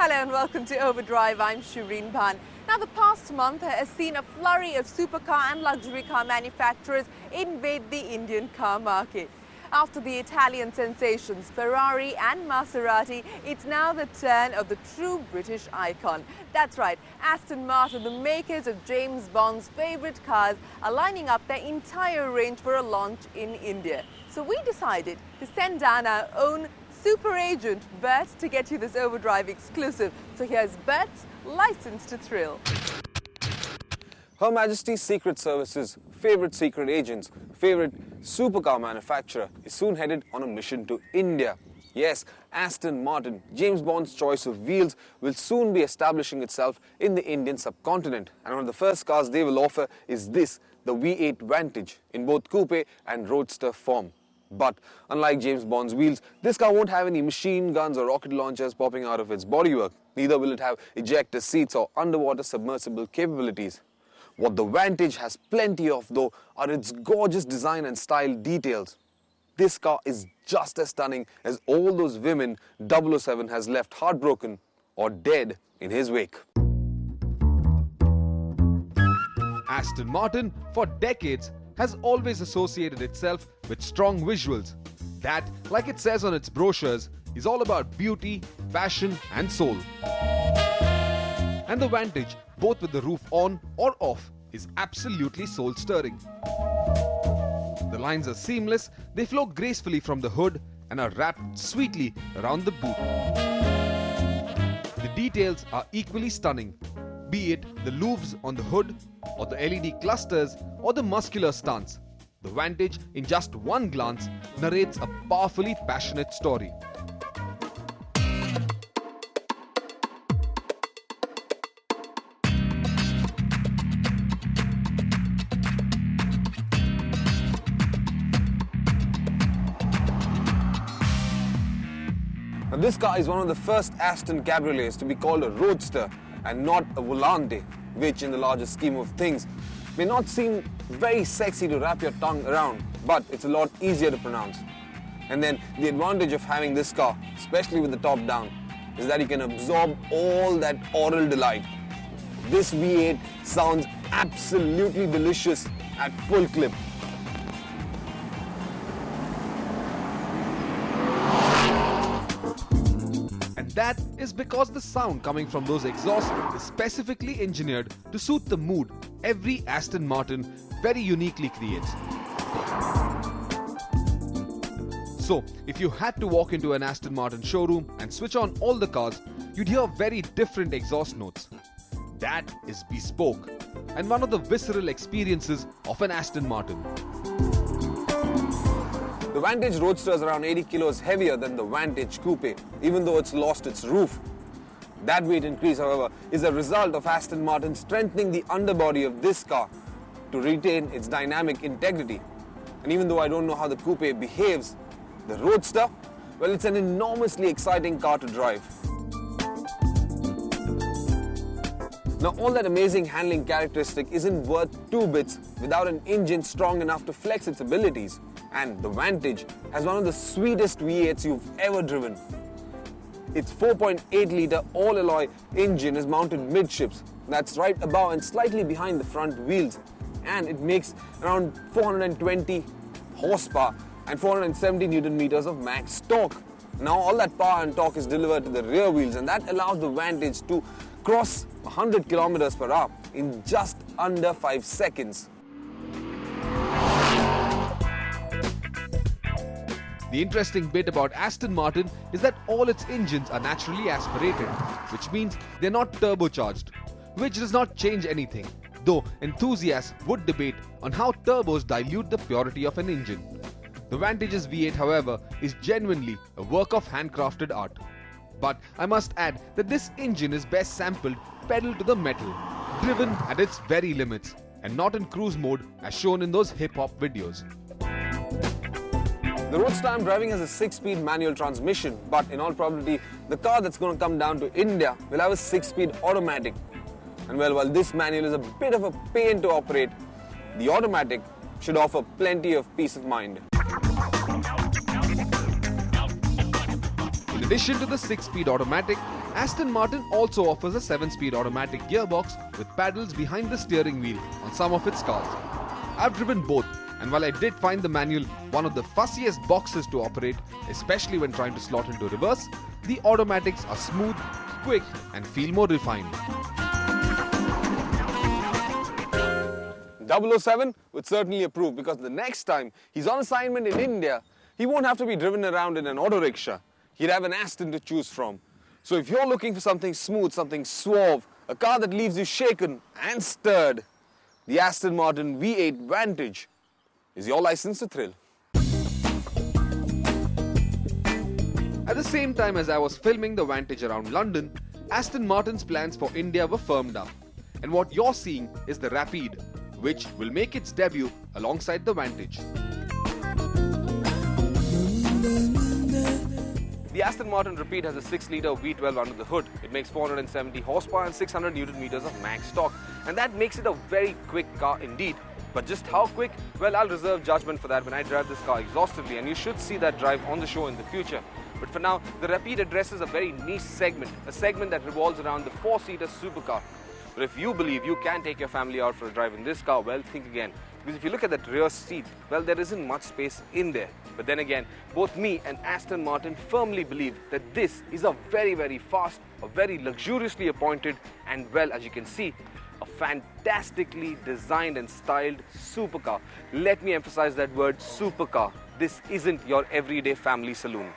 Hello and welcome to Overdrive. I'm Shireen Bhan. Now, the past month has seen a flurry of supercar and luxury car manufacturers invade the Indian car market. After the Italian sensations Ferrari and Maserati, it's now the turn of the true British icon. That's right, Aston Martin, the makers of James Bond's favourite cars, are lining up their entire range for a launch in India. So we decided to send down our own super agent, Bert, to get you this Overdrive exclusive. So here's Bert's License to Thrill. Her Majesty's Secret Service's favourite secret agent's favourite supercar manufacturer is soon headed on a mission to India. Yes, Aston Martin, James Bond's choice of wheels, will soon be establishing itself in the Indian subcontinent. And one of the first cars they will offer is this, the V8 Vantage, in both coupe and roadster form. But unlike James Bond's wheels, this car won't have any machine guns or rocket launchers popping out of its bodywork. Neither will it have ejector seats or underwater submersible capabilities. What the Vantage has plenty of, though, are its gorgeous design and style details. This car is just as stunning as all those women 007 has left heartbroken or dead in his wake. Aston Martin, for decades, has always associated itself with strong visuals. That, like it says on its brochures, is all about beauty, fashion and soul. And the Vantage, both with the roof on or off, is absolutely soul-stirring. The lines are seamless, they flow gracefully from the hood and are wrapped sweetly around the boot. The details are equally stunning, be it the louvres on the hood, or the LED clusters, or the muscular stance. The Vantage, in just one glance, narrates a powerfully passionate story. Now, this car is one of the first Aston cabriolets to be called a Roadster and not a Volante, which in the larger scheme of things may not seem very sexy to wrap your tongue around, but it's a lot easier to pronounce. And then the advantage of having this car, especially with the top down, is that you can absorb all that oral delight. This V8 sounds absolutely delicious at full clip. That is because the sound coming from those exhausts is specifically engineered to suit the mood every Aston Martin very uniquely creates. So, if you had to walk into an Aston Martin showroom and switch on all the cars, you'd hear very different exhaust notes. That is bespoke and one of the visceral experiences of an Aston Martin. The Vantage Roadster is around 80 kilos heavier than the Vantage Coupe, even though it's lost its roof. That weight increase, however, is a result of Aston Martin strengthening the underbody of this car to retain its dynamic integrity. And even though I don't know how the Coupe behaves, the Roadster, well, it's an enormously exciting car to drive. Now, all that amazing handling characteristic isn't worth 2 bits without an engine strong enough to flex its abilities. And the Vantage has one of the sweetest V8s you've ever driven. Its 4.8-litre all-alloy engine is mounted midships. That's right above and slightly behind the front wheels. And it makes around 420 horsepower and 470 Newton meters of max torque. Now all that power and torque is delivered to the rear wheels, and that allows the Vantage to cross 100 kilometers per hour in just under 5 seconds. The interesting bit about Aston Martin is that all its engines are naturally aspirated, which means they're not turbocharged, which does not change anything, though enthusiasts would debate on how turbos dilute the purity of an engine. The Vantage's V8, however, is genuinely a work of handcrafted art. But I must add that this engine is best sampled pedal to the metal, driven at its very limits, and not in cruise mode as shown in those hip-hop videos. The Roadster I'm driving has a 6-speed manual transmission, but in all probability, the car that's going to come down to India will have a 6-speed automatic. And well, while this manual is a bit of a pain to operate, the automatic should offer plenty of peace of mind. In addition to the 6-speed automatic, Aston Martin also offers a 7-speed automatic gearbox with paddles behind the steering wheel on some of its cars. I've driven both, and while I did find the manual one of the fussiest boxes to operate, especially when trying to slot into reverse, the automatics are smooth, quick and feel more refined. 007 would certainly approve, because the next time he's on assignment in India, he won't have to be driven around in an auto rickshaw. He'd have an Aston to choose from. So if you're looking for something smooth, something suave, a car that leaves you shaken and stirred, the Aston Martin V8 Vantage is your license to thrill. At the same time as I was filming the Vantage around London, Aston Martin's plans for India were firmed up. And what you're seeing is the Rapide, which will make its debut alongside the Vantage. The Aston Martin Rapide has a 6-litre V12 under the hood. It makes 470 horsepower and 600 Newton meters of max torque. And that makes it a very quick car indeed. But just how quick? Well, I'll reserve judgment for that when I drive this car exhaustively, and you should see that drive on the show in the future. But for now, the Rapide addresses a very niche segment, a segment that revolves around the 4-seater supercar. But if you believe you can take your family out for a drive in this car, well, think again. Because if you look at that rear seat, well, there isn't much space in there. But then again, both me and Aston Martin firmly believe that this is a very, very fast, a very luxuriously appointed, and well, as you can see, a fantastically designed and styled supercar. Let me emphasize that word, supercar. This isn't your everyday family saloon.